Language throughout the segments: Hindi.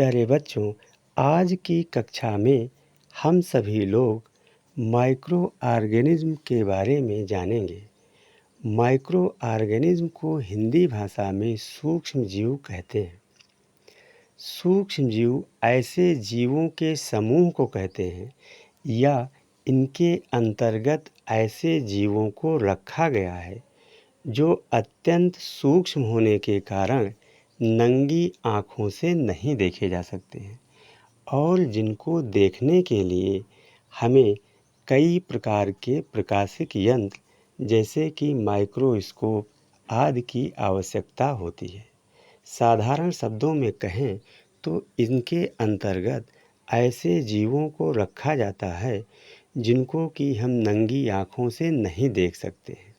प्यारे बच्चों, आज की कक्षा में हम सभी लोग माइक्रो ऑर्गेनिज्म के बारे में जानेंगे। माइक्रो ऑर्गेनिज्म को हिंदी भाषा में सूक्ष्म जीव कहते हैं। सूक्ष्म जीव ऐसे जीवों के समूह को कहते हैं या इनके अंतर्गत ऐसे जीवों को रखा गया है जो अत्यंत सूक्ष्म होने के कारण नंगी आँखों से नहीं देखे जा सकते हैं और जिनको देखने के लिए हमें कई प्रकार के प्रकाशिक यंत्र जैसे कि माइक्रोस्कोप आदि की आवश्यकता होती है। साधारण शब्दों में कहें तो इनके अंतर्गत ऐसे जीवों को रखा जाता है जिनको कि हम नंगी आँखों से नहीं देख सकते हैं।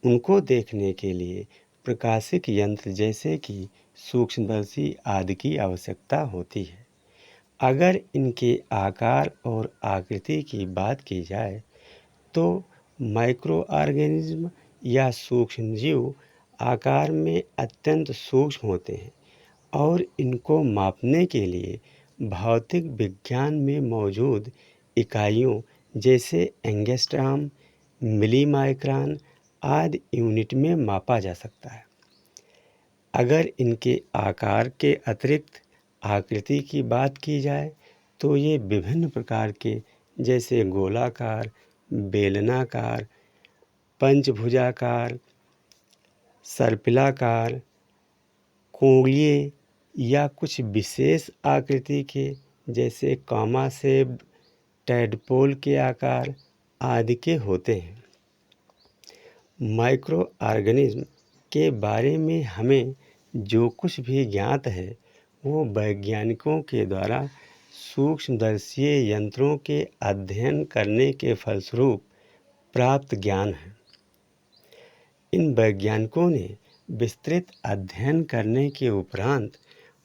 उनको देखने के लिए प्रकाशिक यंत्र जैसे कि सूक्ष्मदर्शी आदि की आवश्यकता होती है। अगर इनके आकार और आकृति की बात की जाए तो माइक्रो ऑर्गेनिज्म या सूक्ष्मजीव आकार में अत्यंत सूक्ष्म होते हैं और इनको मापने के लिए भौतिक विज्ञान में मौजूद इकाइयों जैसे एंगस्ट्रॉम, मिलीमाइक्रॉन आदि यूनिट में मापा जा सकता है। अगर इनके आकार के अतिरिक्त आकृति की बात की जाए तो ये विभिन्न प्रकार के जैसे गोलाकार, बेलनाकार, पंचभुजाकार, सर्पिलाकार, कोणीय या कुछ विशेष आकृति के जैसे कॉमा शेप्ड, टैडपोल के आकार आदि के होते हैं। माइक्रो ऑर्गेनिज्म के बारे में हमें जो कुछ भी ज्ञात है वो वैज्ञानिकों के द्वारा सूक्ष्मदर्शीय यंत्रों के अध्ययन करने के फलस्वरूप प्राप्त ज्ञान है। इन वैज्ञानिकों ने विस्तृत अध्ययन करने के उपरांत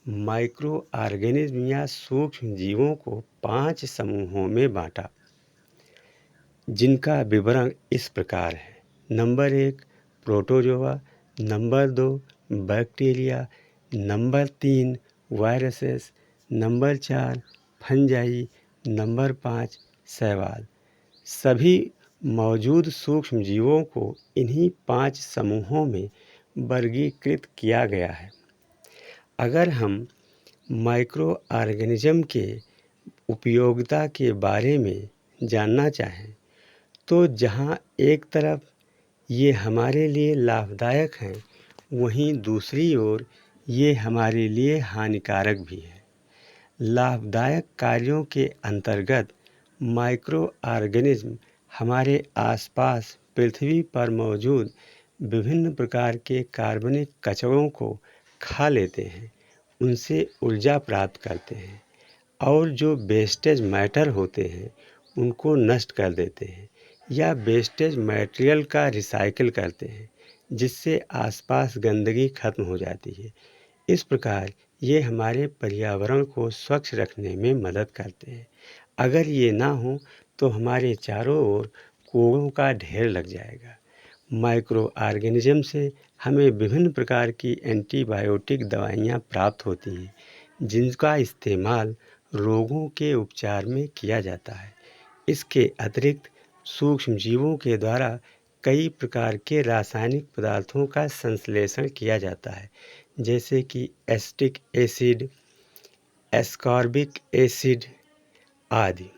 माइक्रो ऑर्गेनिज्म या सूक्ष्म जीवों को 5 समूहों में बांटा, जिनका विवरण इस प्रकार है। Number 1 protozoa, number 2 bacteria, number 3 viruses, number 4 fungi, number 5 शैवाल। सभी मौजूद सूक्ष्म जीवों को इन्हीं 5 समूहों में वर्गीकृत किया गया है। अगर हम माइक्रो ऑर्गेनिज्म के उपयोगिता के बारे में जानना चाहें तो जहाँ एक तरफ ये हमारे लिए लाभदायक हैं वहीं दूसरी ओर ये हमारे लिए हानिकारक भी है। लाभदायक कार्यों के अंतर्गत माइक्रो ऑर्गेनिज्म हमारे आसपास पृथ्वी पर मौजूद विभिन्न प्रकार के कार्बनिक कचरों को खा लेते हैं, उनसे ऊर्जा प्राप्त करते हैं और जो वेस्टेज मैटर होते हैं उनको नष्ट कर देते हैं या वेस्टेज मटेरियल का रिसाइकिल करते हैं, जिससे आसपास गंदगी खत्म हो जाती है। इस प्रकार ये हमारे पर्यावरण को स्वच्छ रखने में मदद करते हैं। अगर ये ना हो तो हमारे चारों ओर कूड़ों का ढेर लग जाएगा। माइक्रो ऑर्गेनिज्म से हमें विभिन्न प्रकार की एंटीबायोटिक दवाइयाँ प्राप्त होती हैं, जिनका इस्तेमाल रोगों के उपचार में किया जाता है। इसके अतिरिक्त सूक्ष्म जीवों के द्वारा कई प्रकार के रासायनिक पदार्थों का संश्लेषण किया जाता है, जैसे कि एसिटिक एसिड, एस्कॉर्बिक एसिड आदि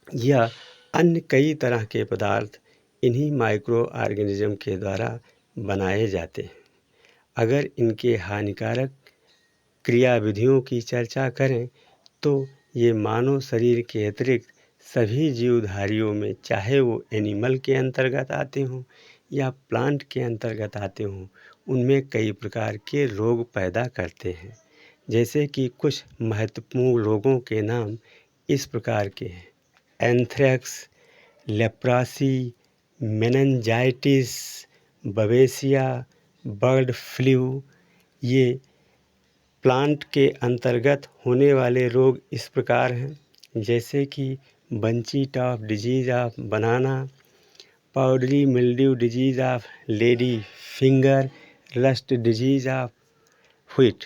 या अन्य कई तरह के पदार्थ इन्हीं माइक्रो ऑर्गेनिज्म के द्वारा बनाए जाते हैं। अगर इनके हानिकारक क्रियाविधियों की चर्चा करें तो ये मानव शरीर के अतिरिक्त सभी जीवधारियों में, चाहे वो एनिमल के अंतर्गत आते हों या प्लांट के अंतर्गत आते हों, उनमें कई प्रकार के रोग पैदा करते हैं। जैसे कि कुछ महत्वपूर्ण रोगों के नाम इस प्रकार के हैं: एंथ्रेक्स, लेप्रासी, मेनिंजाइटिस, बवेसिया, बर्ड फ्लू। ये प्लांट के अंतर्गत होने वाले रोग इस प्रकार हैं, जैसे कि bunchy top disease of banana, powdery mildew disease of lady finger, rust disease of wheat.